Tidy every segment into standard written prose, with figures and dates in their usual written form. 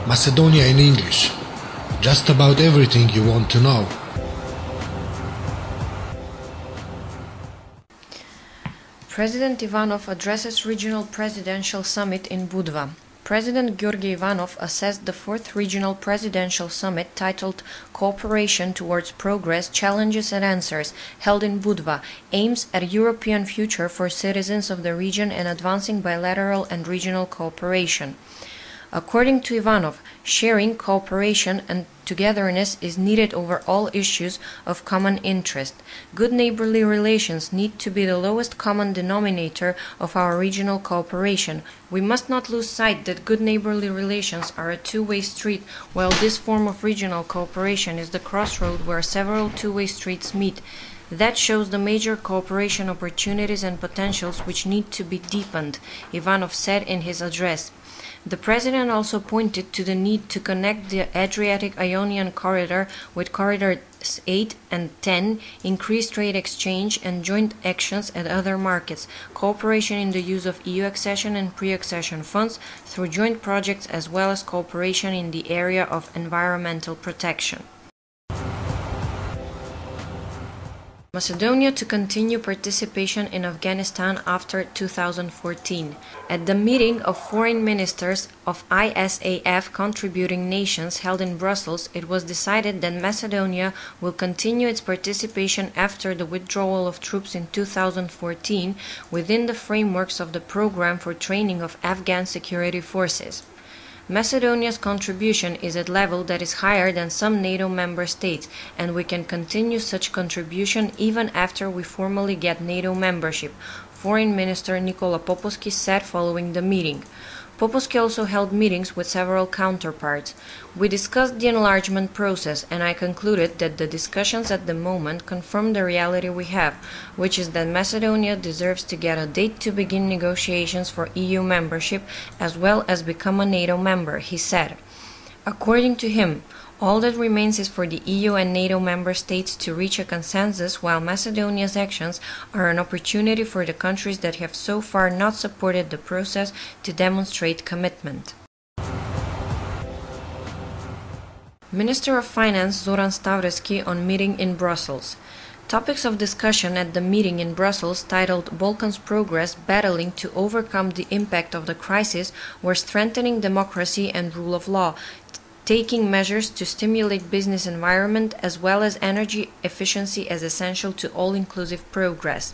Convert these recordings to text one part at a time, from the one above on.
Macedonia in English. Just about everything you want to know. President Ivanov addresses Regional Presidential Summit in Budva. President Georgi Ivanov assessed the 4th Regional Presidential Summit titled Cooperation Towards Progress, Challenges and Answers, held in Budva, aims at a European future for citizens of the region and advancing bilateral and regional cooperation. According to Ivanov, sharing, cooperation, and togetherness is needed over all issues of common interest. Good neighborly relations need to be the lowest common denominator of our regional cooperation. We must not lose sight that good neighborly relations are a two-way street, while this form of regional cooperation is the crossroad where several two-way streets meet. That shows the major cooperation opportunities and potentials which need to be deepened, Ivanov said in his address. The President also pointed to the need to connect the Adriatic-Ionian corridor with Corridors 8 and 10, increase trade exchange and joint actions at other markets, cooperation in the use of EU accession and pre-accession funds through joint projects as well as cooperation in the area of environmental protection. Macedonia to continue participation in Afghanistan after 2014. At the meeting of foreign ministers of ISAF contributing nations held in Brussels, it was decided that Macedonia will continue its participation after the withdrawal of troops in 2014 within the frameworks of the program for training of Afghan security forces. Macedonia's contribution is at a level that is higher than some NATO member states, and we can continue such contribution even after we formally get NATO membership, Foreign Minister Nikola Popovski said following the meeting. Popovski also held meetings with several counterparts. We discussed the enlargement process, and I concluded that the discussions at the moment confirm the reality we have, which is that Macedonia deserves to get a date to begin negotiations for EU membership as well as become a NATO member, he said. According to him, all that remains is for the EU and NATO member states to reach a consensus, while Macedonia's actions are an opportunity for the countries that have so far not supported the process to demonstrate commitment. Minister of Finance Zoran Stavreski on meeting in Brussels. Topics of discussion at the meeting in Brussels titled Balkans Progress Battling to Overcome the Impact of the Crisis were strengthening democracy and rule of law, taking measures to stimulate business environment as well as energy efficiency as essential to all-inclusive progress.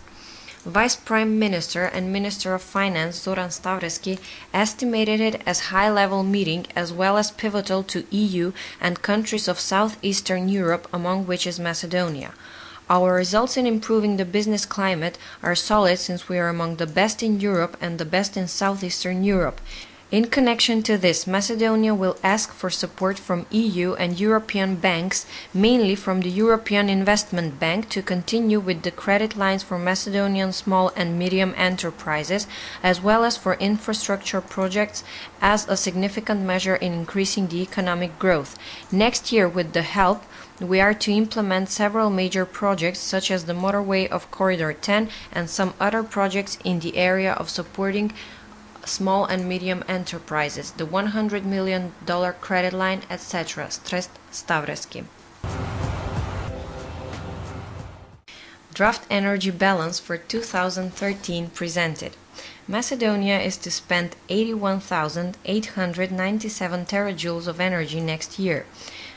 Vice Prime Minister and Minister of Finance Zoran Stavreski estimated it as high-level meeting as well as pivotal to EU and countries of southeastern Europe, among which is Macedonia. Our results in improving the business climate are solid since we are among the best in Europe and the best in southeastern Europe. In connection to this, Macedonia will ask for support from EU and European banks, mainly from the European Investment Bank, to continue with the credit lines for Macedonian small and medium enterprises, as well as for infrastructure projects as a significant measure in increasing the economic growth. Next year, with the help, we are to implement several major projects such as the motorway of Corridor 10 and some other projects in the area of supporting small and medium enterprises, the $100 million credit line, etc., stressed Stavreski. Draft energy balance for 2013 presented. Macedonia is to spend 81,897 terajoules of energy next year.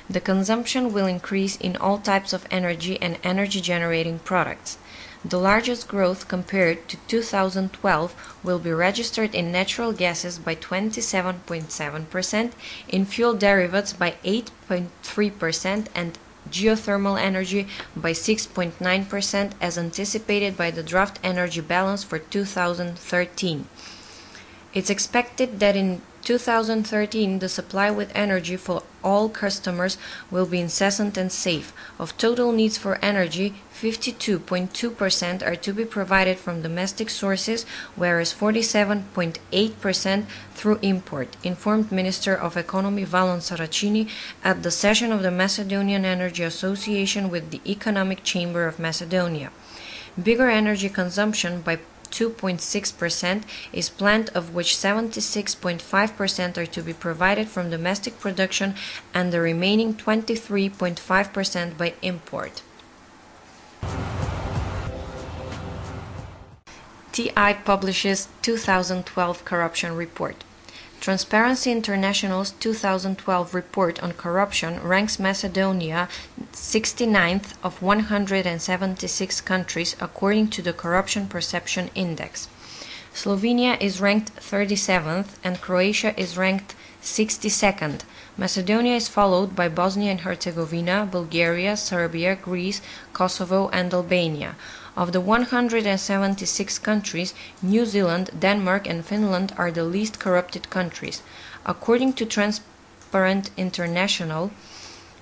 The consumption will increase in all types of energy and energy-generating products. The largest growth compared to 2012 will be registered in natural gases by 27.7%, in fuel derivatives by 8.3%, and geothermal energy by 6.9%, as anticipated by the draft energy balance for 2013. It's expected that in 2013 the supply with energy for all customers will be incessant and safe. Of total needs for energy, 52.2% are to be provided from domestic sources, whereas 47.8% through import, informed Minister of Economy Valon Saracini at the session of the Macedonian Energy Association with the Economic Chamber of Macedonia. Bigger energy consumption by 2.6% is planned, of which 76.5% are to be provided from domestic production and the remaining 23.5% by import. TI publishes 2012 corruption report. Transparency International's 2012 report on corruption ranks Macedonia 69th of 176 countries according to the Corruption Perception Index. Slovenia is ranked 37th and Croatia is ranked 62nd. Macedonia is followed by Bosnia and Herzegovina, Bulgaria, Serbia, Greece, Kosovo, and Albania. Of the 176 countries, New Zealand, Denmark, and Finland are the least corrupted countries. According to Transparent International,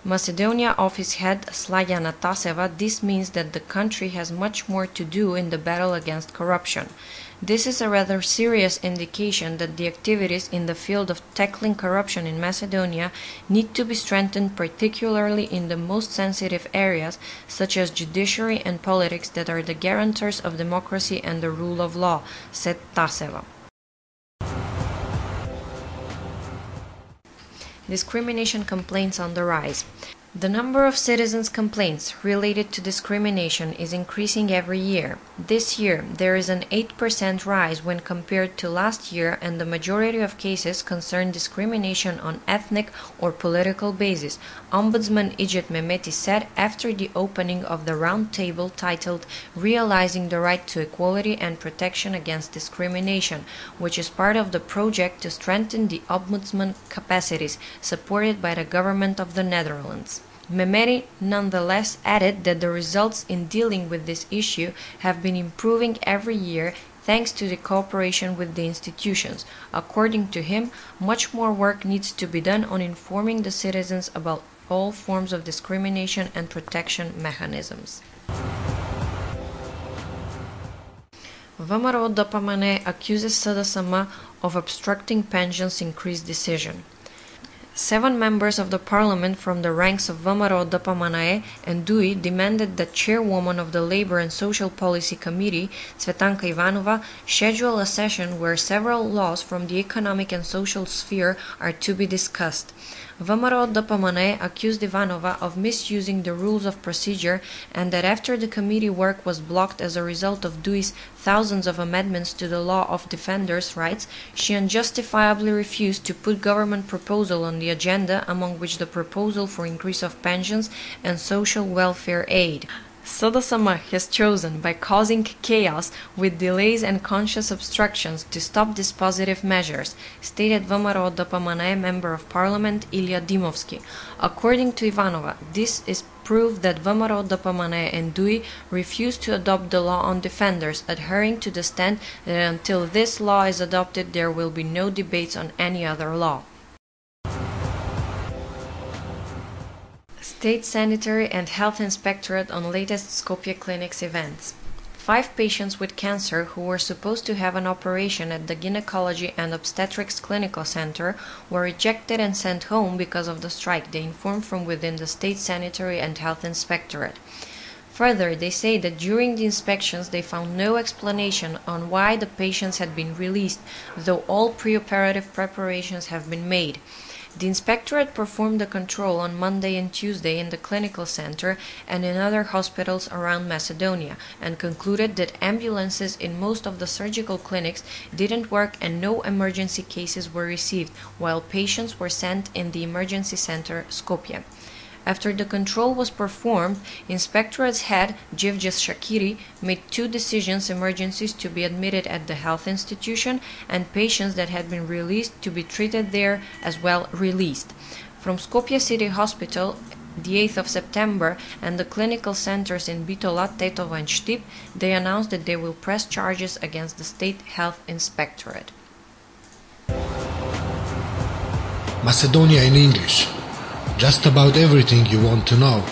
Macedonia office head Slađana Taseva, this means that the country has much more to do in the battle against corruption. This is a rather serious indication that the activities in the field of tackling corruption in Macedonia need to be strengthened, particularly in the most sensitive areas, such as judiciary and politics that are the guarantors of democracy and the rule of law, said Taseva. Discrimination complaints on the rise. The number of citizens' complaints related to discrimination is increasing every year. This year, there is an 8% rise when compared to last year, and the majority of cases concern discrimination on ethnic or political basis, Ombudsman Ijit Mehmeti said after the opening of the roundtable titled Realizing the Right to Equality and Protection Against Discrimination, which is part of the project to strengthen the Ombudsman capacities, supported by the government of the Netherlands. Mehmeti nonetheless added that the results in dealing with this issue have been improving every year thanks to the cooperation with the institutions. According to him, much more work needs to be done on informing the citizens about all forms of discrimination and protection mechanisms. VMRO-DPMNE accuses SDSM of obstructing pensions increase decision. 7 members of the parliament from the ranks of VMRO-DPMNE and DUI demanded that chairwoman of the Labor and Social Policy Committee, Cvetanka Ivanova, schedule a session where several laws from the economic and social sphere are to be discussed. VMRO-DPMNE accused Ivanova of misusing the rules of procedure and that after the committee work was blocked as a result of DUI's thousands of amendments to the law of defenders' rights, she unjustifiably refused to put government proposal on the agenda, among which the proposal for increase of pensions and social welfare aid. SDSM has chosen, by causing chaos with delays and conscious obstructions, to stop dispositive measures, stated VMRO-DPMNE Member of Parliament Ilya Dimovski. According to Ivanova, this is proof that VMRO-DPMNE and DUI refused to adopt the law on defenders, adhering to the stand that until this law is adopted there will be no debates on any other law. State Sanitary and Health Inspectorate on latest Skopje Clinics events. 5 patients with cancer who were supposed to have an operation at the Gynecology and Obstetrics Clinical Center were rejected and sent home because of the strike, they informed from within the State Sanitary and Health Inspectorate. Further, they say that during the inspections they found no explanation on why the patients had been released, though all preoperative preparations have been made. The inspectorate performed a control on Monday and Tuesday in the clinical center and in other hospitals around Macedonia and concluded that ambulances in most of the surgical clinics didn't work and no emergency cases were received, while patients were sent in the emergency center Skopje. After the control was performed, Inspectorate's head, Jevģis Shakiri, made 2 decisions: emergencies to be admitted at the health institution and patients that had been released to be treated there as well released. From Skopje City Hospital, the 8th of September, and the clinical centers in Bitola, Tetovo and Štip, they announced that they will press charges against the State Health Inspectorate. Macedonia in English. Just about everything you want to know.